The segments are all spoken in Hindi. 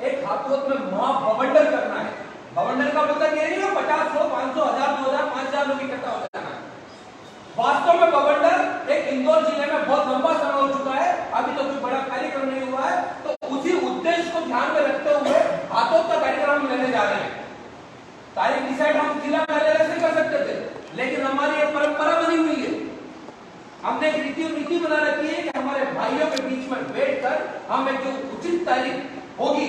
एक हाथों में महाभवंडर करना है। भवंडर का मतलब ये नहीं है 50, 100, 500, 1000, 2000, 5000 लोग इकट्ठा हो जाना है। वास्तव में भवंडर एक इंदौर जिले में बहुत लंबा समय हो चुका है, अभी तो कोई बड़ा कार्यक्रम नहीं हुआ है, तो उसी उद्देश्य को ध्यान में रखते हुए हाथों का कार्यक्रम लेने जा रहे हैं। तारीख डिसाइड हम जिला कार्यालय से कर सकते थे, लेकिन हमारी एक परंपरा बनी हुई है, हमने एक रीति बना रखी है कि हमारे भाइयों के बीच में बैठकर हम एक जो उचित तारीख होगी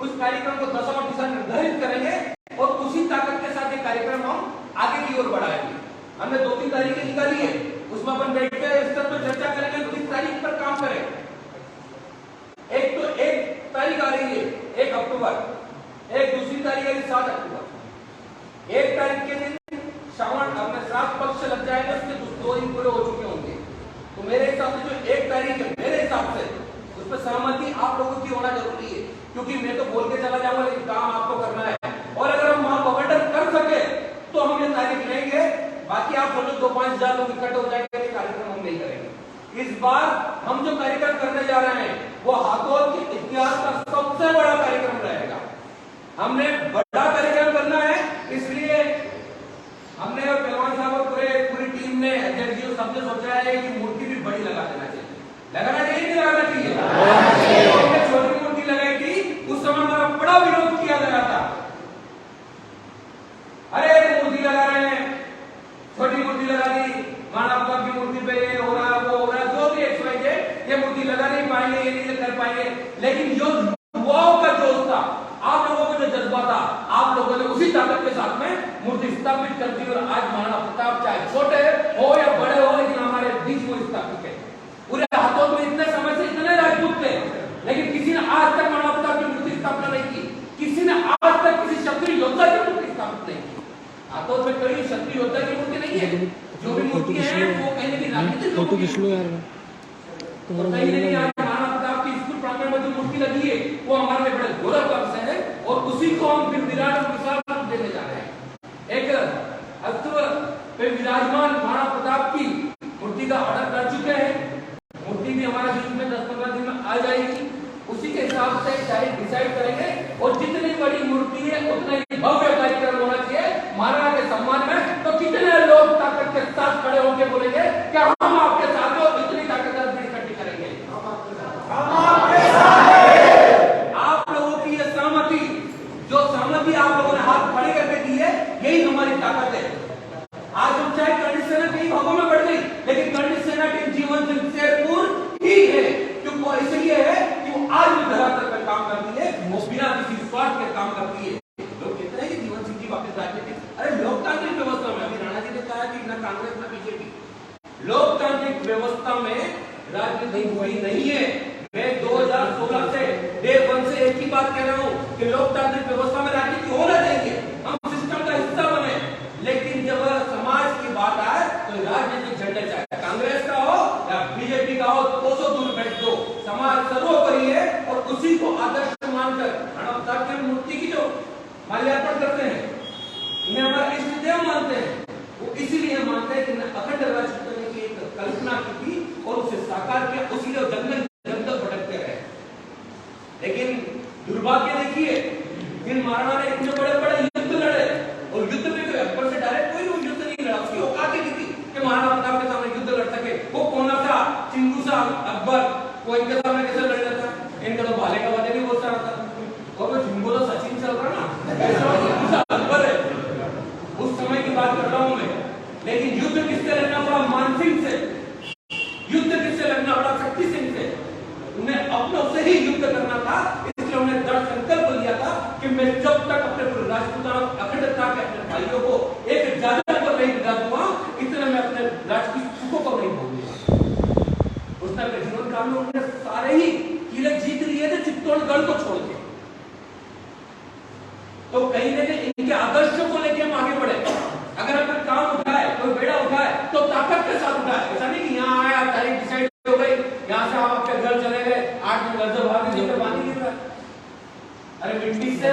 उस कार्यक्रम को 10 दिशा निर्धारित करेंगे और उसी ताकत के साथ ये कार्यक्रम हम आगे की ओर बढ़ाएंगे। हमने 2-3 तारीखें निकाली है, उसमें अपन बैठ के स्तर पर चर्चा करेंगे, किस तारीख पर काम करें। एक तारीख आ रही है 1 अक्टूबर, एक दूसरी तारीख आ रही 7 अक्टूबर। 1 तारीख के दिन श्रावण अपने श्राद्ध पक्ष लग जाएगा, उसके 2 दिन पूरे हो चुके होंगे, तो मेरे हिसाब से जो 1 तारीख है, मेरे हिसाब से उस पर सहमति आप लोगों की होना जरूरी है, क्योंकि मैं तो बोल के चला जाऊंगा लेकिन काम आपको करना है। और अगर हम वहां भवंडर कर सके तो हम ये तारीख लेंगे, बाकी आप सोचो 2-5 हजार लोग इकट्ठे हो जाएंगे, कार्यक्रम हम नहीं करेंगे। इस बार हम जो कार्यक्रम करने जा रहे हैं वो हाथों के इतिहास का सबसे बड़ा कार्यक्रम रहेगा। हमने बड़ा कार्यक्रम करना है, इसलिए हमने और पहलवान साहब और पूरी टीम ने, अध्यक्ष जी सबने सोचा है कि मूर्ति भी बड़ी लगा देना चाहिए। लगाना चाहिए नहीं लगाना चाहिए? छोटी मूर्ति लगाई थी, उस समय हमारा बड़ा विरोध किया गया था, अरे मूर्ति लगा रहे हैं, छोटी मूर्ति लगा दी, मानव की मूर्ति पे ये हो रहा वो हो रहा, जो भी ये मूर्ति लगा नहीं पाएंगे, ये नहीं कर पाएंगे। लेकिन जो युवाओं का जोश था, आप लोगों को जो जज्बा था, आप लोगों ने उसी ताकत के साथ में मूर्ति स्थापित कर दी और आज महाराणा प्रताप चाहे छोटे हो या बड़े हो, लेकिन हमारे बीच में स्थापित है। पूरे हाथों में इतने समय से इतने राजपूत थे, लेकिन किसी ने आज तक महाराणा प्रताप की मूर्ति स्थापना नहीं की, किसी ने आज तक किसी क्षत्रिय योद्धा की मूर्ति स्थापित नहीं की। हाथों में कोई क्षत्रिय योद्धा की मूर्ति नहीं है, जो भी मूर्ति है वो कहीं ना कहीं राजनीतिक फोटो खींच लो यार, कहीं नहीं। आज महाराणा प्रताप की स्कूल प्रांगण में जो मूर्ति लगी है वो हमारे लिए बड़े गौरव का विषय है और उसी को हम फिर विराट और विशाल रूप देने जा रहे हैं। एक अस्तु पे विराजमान महाराणा प्रताप की मूर्ति का ऑर्डर कर चुके हैं, मूर्ति भी हमारे बीच में 10-15 दिन में आ जाएगी। उसी के हिसाब से तारीख डिसाइड करेंगे और जितनी बड़ी मूर्ति है उतना ही भव्य कार्यक्रम होना चाहिए महाराणा के सम्मान में। तो कितने लोग ताकत के साथ खड़े होकर बोलेंगे कि हम आपके साथ हो, इतनी ताकत इकट्ठी करेंगे, आप लोगों की यह सहमति, जो सहमति आप लोगों ने हाथ खड़े करके दी है, यही हमारी ताकत है। आज हम चाहे कर्णिक सेना कई भागों में बढ़ गई, लेकिन कर्णिक सेना के जीवन से पूर्ण ही है, क्योंकि वो इसलिए है कि वो आज भी धरातल पर काम करती है, वो बिना किसी स्वार्थ के काम करती है। लोग कहते हैं कि जीवन सिंह जी वापस राजनीति, अरे लोकतांत्रिक व्यवस्था में, अभी राणा जी ने कहा कि ना कांग्रेस ना बीजेपी, लोकतांत्रिक व्यवस्था में राजनीति हुई नहीं है। मैं 2016 से डे 1 से एक ही बात कह रहा हूं कि लोकतांत्रिक व्यवस्था में राजनीति होना चाहिए, हम सिस्टम का हिस्सा बने, लेकिन जब समाज की बात आए तो राजनीतिक झंडे चाहे कांग्रेस का हो या बीजेपी का हो, तो सो दूर बैठ दो, समाज सर्वोपरि है और उसी को आदर्श मानकर महाराणा प्रताप की मूर्ति की जो माल्यार्पण करते हैं, इन्हें हमारे इष्ट देव मानते हैं, वो इसीलिए मानते हैं कि अखंड राज्य करने की एक कल्पना की थी और उसे साकार किया, उसीलिए जंगल जंगल भटकते रहे। लेकिन दुर्भाग्य देखिए, जिन महाराणा ने इतने बड़े बड़े युद्ध लड़े और युद्ध में अकबर से डायरेक्ट कोई युद्ध नहीं लड़ा, उसकी औकात ही नहीं थी कि महाराणा प्रताप के सामने युद्ध लड़ सके। वो कौन सा चिंगू सा अकबर, वो इनके सामने कैसे लड़ लेता, इनका तो भाले का वजह नहीं बहुत सारा था, और वो चिंगू तो सचिन चल रहा ना, अकबर है, उस समय की बात कर रहा हूं मैं। लेकिन युद्ध किससे लड़ना पड़ा? मानसिंह से। युद्ध किससे लड़ना पड़ा? शक्ति सिंह से। उन्हें अपनों से ही युद्ध करना था, इसलिए उन्हें दृढ़ संकल्प लिया था कि मैं जब तक अपने पूरे राजपूताना अखंडता के अपने भाइयों को एक जादू पर नहीं गिरा दूंगा, इतने मैं अपने राज्य की सुखों को नहीं भोगूंगा। उसने अपने जीवन काल में उन्होंने सारे ही किले जीत लिए थे चित्तौड़गढ़ को छोड़ के। तो कहीं ना कहीं इनके आदर्शों को लेकर हम आगे बढ़े। अगर अपना काम उठाए, कोई बेड़ा उठाए तो ताकत के साथ उठाए, ऐसा नहीं कि यहाँ आया तारीख डिसाइड हो गई, यहाँ से आप आपके घर चले गए, 8 दिन घर से बाहर निकल पानी गिर रहा है। अरे मिट्टी से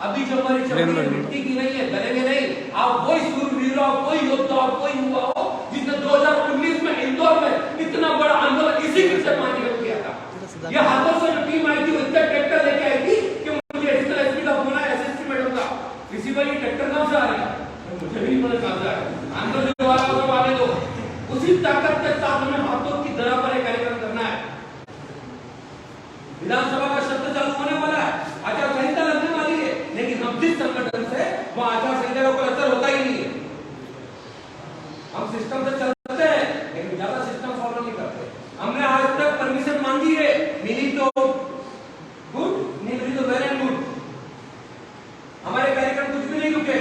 अभी जो हमारी चमड़ी मिट्टी की नहीं है, गले में नहीं। आप वही सूरवीर हो, कोई योद्धा हो, कोई युवा हो जिसने 2019 में इंदौर में इतना बड़ा आंदोलन इसी से पानी किया था। ये हाथों से जो टीम आई थी, इतने ट्रैक्टर लेके आई थी सिस्टम से चलते हैं लेकिन ज्यादा सिस्टम फॉलो नहीं करते। हमने आज तक परमिशन मांगी है, मिली तो गुड, नहीं मिली तो वेरी गुड। हमारे कार्यक्रम कुछ भी नहीं रुके।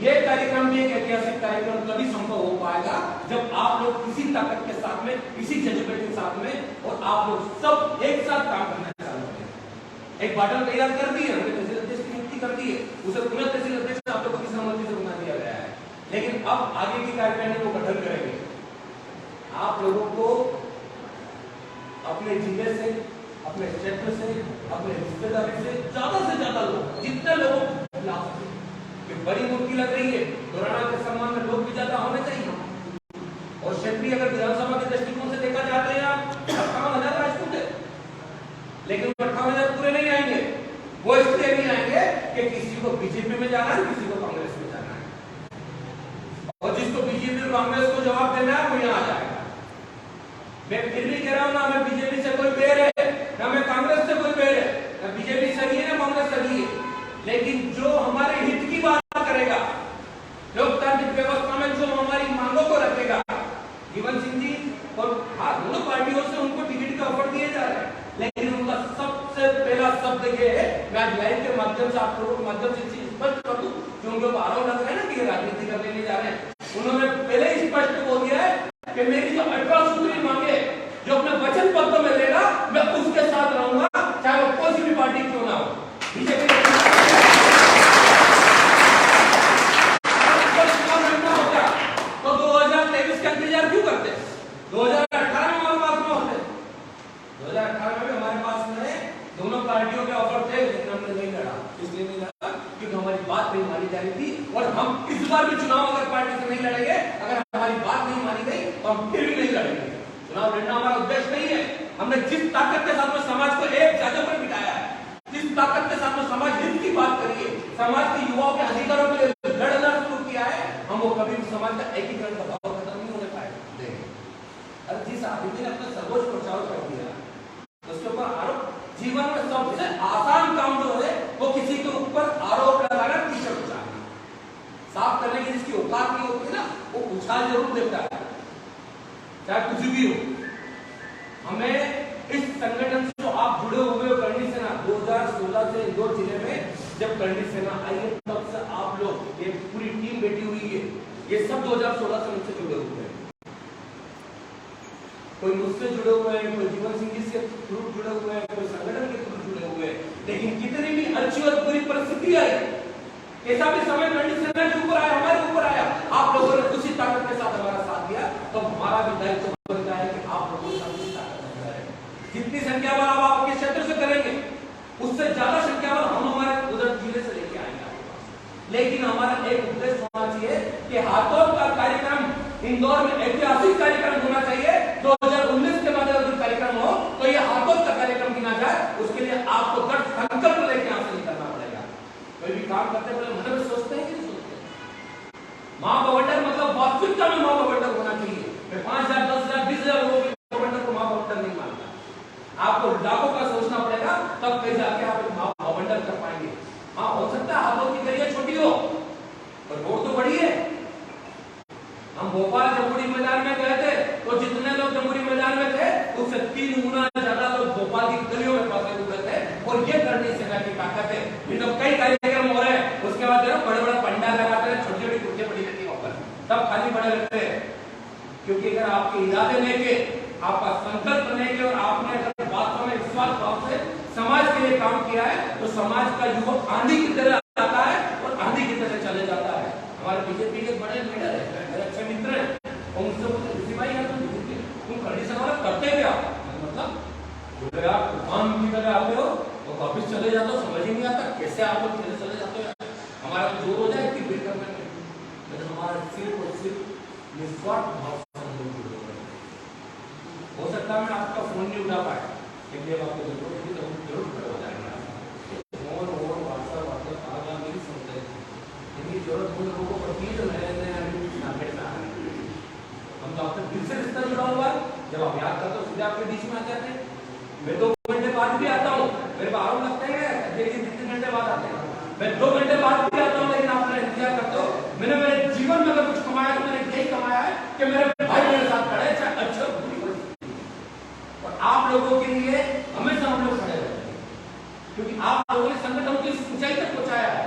ये कार्यक्रम भी एक ऐतिहासिक कार्यक्रम तभी संभव हो पाएगा जब आप लोग किसी ताकत के साथ में, किसी जज्बे के साथ में, और आप लोग सब एक साथ काम करना चालू करें। एक बाटल तैयार कर दी है, हमने तहसील अध्यक्ष की नियुक्ति कर दी है, उसे पुनः तहसील अध्यक्ष आप लोगों की सहमति से बना दिया गया है। लेकिन अब आगे की कार्यकारिणी को गठन करेंगे। आप लोगों को अपने जिले से, अपने क्षेत्र से, अपने रिश्तेदारी से ज्यादा लोग, जितने लोग ला सके। बड़ी मूर्ति लग रही है, दोराना के सम्मान में लोग भी ज्यादा होने चाहिए। और क्षेत्रीय अगर विधानसभा के दृष्टिकोण से देखा जाता है, 58,000 राजपूत है, लेकिन 58,000 पूरे नहीं आएंगे। वो इसलिए नहीं आएंगे कि किसी को बीजेपी में जाना है, किसी को कांग्रेस में जाना है, और जिसको बीजेपी और कांग्रेस को जवाब देना है वो यहाँ आ जाएगा। मैं फिर भी कह रहा हूं, ना मैं बीजेपी से कोई बैर है, ना मैं कांग्रेस से कोई बैर है, ना बीजेपी सही है ना कांग्रेस सही है, लेकिन जो हमारे हित की बात करेगा, लोकतांत्रिक व्यवस्था में जो हमारी मांगों को रखेगा, जीवन सिंह जी और दोनों पार्टियों से उनको टिकट का ऑफर दिए जा रहे हैं, लेकिन उनका सबसे पहला शब्द ये है, मैं आज लाइव के माध्यम से आप लोगों के माध्यम से स्पष्ट कर दूं, जो उनको आरोप लग रहा है ना कि ये राजनीति करने नहीं जा रहे हैं, उन्होंने पहले ही स्पष्ट बोल दिया है कि मेरी जो 18 सूत्री मांगे जो अपने वचन पत्र में लेगा, मैं उसके साथ रहूंगा, चाहे वो कोई भी पार्टी क्यों ना हो। बीजेपी तो 2023 का इंतजार क्यों करते? 2018 में हमारे पास में होते, 2018 में भी हमारे पास में दोनों पार्टियों के ऑफर थे, लेकिन हमने नहीं लड़ा। इसलिए नहीं लड़ा क्योंकि हमारी बात नहीं मानी जा रही थी, और हम इस बार भी चुनाव अगर पार्टी से नहीं लड़ेंगे, अगर हमारी बात नहीं मानी गई तो हम फिर भी नहीं लड़ेंगे। चुनाव लड़ना हमारा उद्देश्य नहीं है। हमने जिस ताकत के साथ में समाज को एक जगह पर बिठाया है, जिस ताकत के साथ में समाज हित की बात करी है, समाज के युवाओं के अधिकारों के लिए लड़ना शुरू किया है, हम वो कभी भी समाज का एकीकरण का भाव खत्म नहीं होने पाएगा। अरे जिस आदमी ने अपना सर्वोच्च प्रचार कर दिया, उसके ऊपर आरोप, जीवन में सबसे आसान काम जो है वो किसी के ऊपर आरोप लगाना, टीचर उछालना, साफ करने की जिसकी औकात नहीं होती ना, वो उछाल जरूर देता है, चाहे कुछ भी हो। हमें इस संगठन से जो आप जुड़े हुए हो, करणी सेना, 2016 से इंदौर जिले में जब करणी सेना आई है, तब से आप लोग, ये पूरी टीम बैठी हुई है, ये सब 2016 से मुझसे जुड़े हुए हैं। कोई मुझसे जुड़े हुए हैं, कोई जीवन सिंह जी से थ्रू जुड़े हुए हैं, कोई संगठन के थ्रू जुड़े हुए हैं। लेकिन कितनी भी अच्छी और बुरी परिस्थिति आई, कैसा भी समय करणी सेना के ऊपर आया, हमारे ऊपर आया, आप लोगों ने उसी ताकत के साथ हमारा साथ दिया, तो हमारा भी दायित्व बनता है कि आप लोगों के साथ उसी ताकत से करें। जितनी संख्या में आप आपके क्षेत्र से करेंगे, उससे ज्यादा संख्या में हम हमारे उधर जिले से लेके आएंगे। लेकिन हमारा एक उद्देश्य होना चाहिए कि हाथों का कार्यक्रम इंदौर में ऐतिहासिक कार्यक्रम होना चाहिए। 2019 के बाद अगर कार्यक्रम हो तो ये हाथों का कार्यक्रम गिना जाए, उसके लिए आपको दृढ़ संकल्प लेके यहां से निकलना पड़ेगा। कोई भी काम करते पहले मन में सोचते हैं कि नहीं सोचते? मां बवंडर मतलब वास्तविकता में मां बवंडर होना चाहिए। मैं 5,000, 10,000, 20,000 लोगों के बवंडर को मां बवंडर नहीं मानता। आपको लाखों का सोचना पड़ेगा, तब कहीं जाके आप एक मां बवंडर कर पाएंगे। हाँ, हो सकता है हाथों की गलियां छोटी हो, पर रोड तो बड़ी है। हम भोपाल जमुई मैदान में गए थे, तो जितने लोग जमुई मैदान में थे, उससे 3 गुना ज्यादा लोग भोपाल की गलियों में फंसे हुए थे। और ये करणी सेना की ताकत है। ये तो कई कार्यक्रम हो रहे हैं, उसके बाद बड़े बड़े पंडाल लगाते हैं, छोटी छोटी कुर्सियां पड़ी रहती है वहां पर, सब खाली पड़े रहते हैं। क्योंकि अगर आपके इरादे लेके, आपका संकल्प लेके, और आपने अगर वास्तव में विश्वास भाव से समाज के लिए काम किया है, तो समाज का युवक आंधी की तरह आता है और आंधी की तरह चले जाता है। हमारे बीजेपी के बड़े लीडर है, मेरे अच्छे मित्र हैं, और उनसे पूछे भाई यार तुम करणी सेना वाला करते क्या? मतलब बोले यार तूफान की तरह आते हो और वापिस चले जाते हो, समझ ही नहीं आता कैसे आप लोग चले जाते हो। हमारा जोर हो जाए कि बिल करने में, लेकिन हमारा सिर्फ और सिर्फ निस्वार्थ भाव से हम लोग जुड़े हुए हैं। हो सकता है मैं आपका फोन नहीं उठा पाया, लेकिन जब आपको जरूरत होगी तो हम जरूर खड़े हो जाएंगे। फोन और व्हाट्सएप आगे नहीं सुनते, इनकी जरूरत उन लोगों को पड़ती है जो नए नए मार्केट में आ रहे हैं। हम तो आपसे फिर से रिश्ता जुड़ा हुआ है, जब आप याद करते हो सीधे आपके बीच में आ जाते हैं। मैं 2 घंटे बाद भी आता हूँ, मेरे को आराम लगता है, देखिए 3 घंटे बाद आते हैं, मैं 2 घंटे बाद भी आता हूँ, लेकिन आप मेरा इंतजार करते हो। मैंने मेरे जीवन जीवन में अगर कुछ कमाया तो मैंने यही कमाया है कि मेरे भाई मेरे साथ खड़े, चाहे अच्छा बुरी परिस्थिति। और आप लोगों के लिए हमेशा हम लोग खड़े रहते हैं, क्योंकि आप लोगों ने संगठन को इस ऊंचाई तक पहुंचाया है।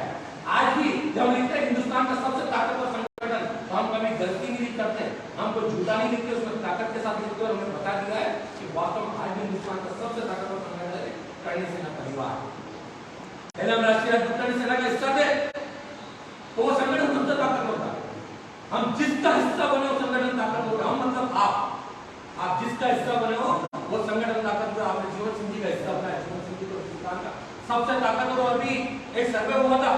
आज भी जब हम लिखते हैं हिंदुस्तान का सबसे ताकतवर संगठन, तो हम कभी गलती नहीं करते, हम कोई झूठा नहीं लिखते, उसमें ताकत के साथ लिखते। और हमें बता दिया है कि वास्तव में आज भी हिंदुस्तान का सबसे ताकतवर संगठन है करणी सेना परिवार। पहले हम राष्ट्रीय करणी सेना का हिस्सा थे, तो वो संगठन सबसे ताकतवर था। हम जिसका हिस्सा बने वो संगठन ताकतवर, हम मतलब आप जिसका हिस्सा बने हो वो संगठन ताकतवर। आपने जीवन सिंह जी का हिस्सा बनाया, जीवन सिंह जी तो हिंदुस्तान का सबसे ताकतवर। और अभी एक सर्वे हुआ था,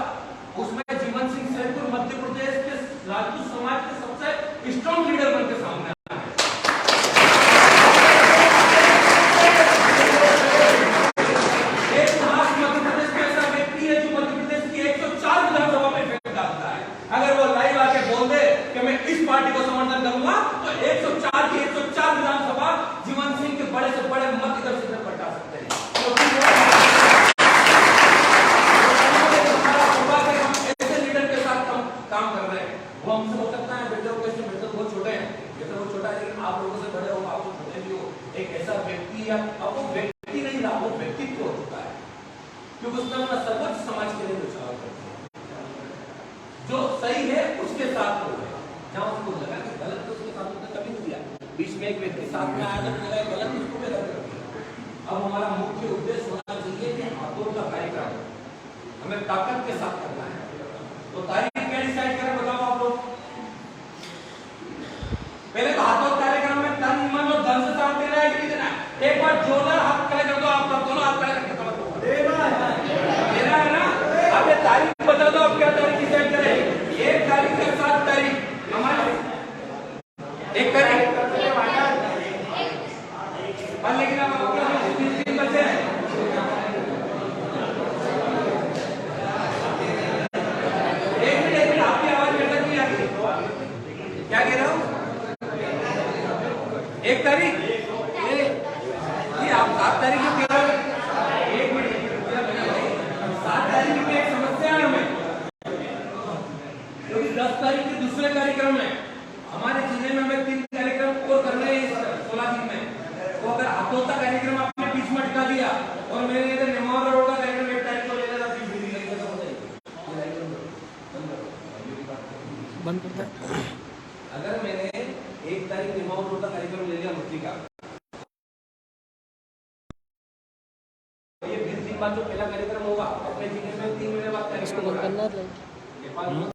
उसमें जीवन सिंह सैदपुर मध्य प्रदेश के राजपूत समाज के सबसे स्ट्रॉन्ग लीडर बनकर सामने आए। एक खास मध्य प्रदेश में ऐसा व्यक्ति है जो मध्य प्रदेश की 104 विधानसभा में इफेक्ट डालता है। अगर वो लाइव आके बोल दे कि मैं इस पार्टी को समर्थन करूंगा, तो 104 की 104 विधानसभा जीवन सिंह के बड़े से बड़े मत इधर से इधर पलटा सकते हैं। काम कर रहे हैं, वो हमसे हो सकता है बेटे कैसे बेटे बहुत छोटे हैं, जैसे वो छोटा है, लेकिन आप लोगों से बड़े हो, आप छोटे भी हो। एक ऐसा व्यक्ति है, अब वो व्यक्ति नहीं रहा, वो व्यक्तित्व हो चुका है, क्योंकि उसने अपना सर्वोच्च समाज के लिए विचार करता है। जो सही है उसके साथ हो है, जहां उसको लगा कि गलत तो उसके साथ उसने कभी नहीं किया। बीच में एक व्यक्ति साथ में आया तो मेरा गलत उसको भी गलत कर दिया। अब हमारा मुख्य उद्देश्य होना चाहिए कि हाथों का कार्यक्रम हमें ताकत के साथ करना है। तो तारीख क्या डिसाइड करें, बताओ आप लोग। पहले तो हाथों कार्यक्रम में तन मन और धन से साथ देना है कि नहीं देना है? एक बार जोरदार हाथ खड़े कर दो, आप सब दोनों हाथ खड़े करके समझ देना है ना। अब ये तारीख बता दो, अब क्या तारीख डिसाइड करें? 1 तारीख या 7 तारीख हमारे 1 तारीख। लेकिन अब आपके 3 दिन बचे हैं। क्या कह रहा हूं? 1 तारीख ये आप 7 तारीख को कह रहे हो। 1 मिनट 7 तारीख में एक समस्या है हमें, क्योंकि 10 तारीख के दूसरे कार्यक्रम में हमारे जिले में हमें 3 कार्यक्रम और करने हैं 16 दिन में। तो अगर हाथोता कार्यक्रम आपने बीच में अटका दिया और मैंने इधर निमाड़ रोड का कार्यक्रम 1 तारीख को ले लेना, बंद करता है। अगर मैंने 1 तारीख निमाड़ रोड का कार्यक्रम ले लिया मुफ्ती का, तो ये 20 दिन बाद जो पहला कार्यक्रम होगा अपने जिले में 3 महीने बाद कार्यक्रम होगा।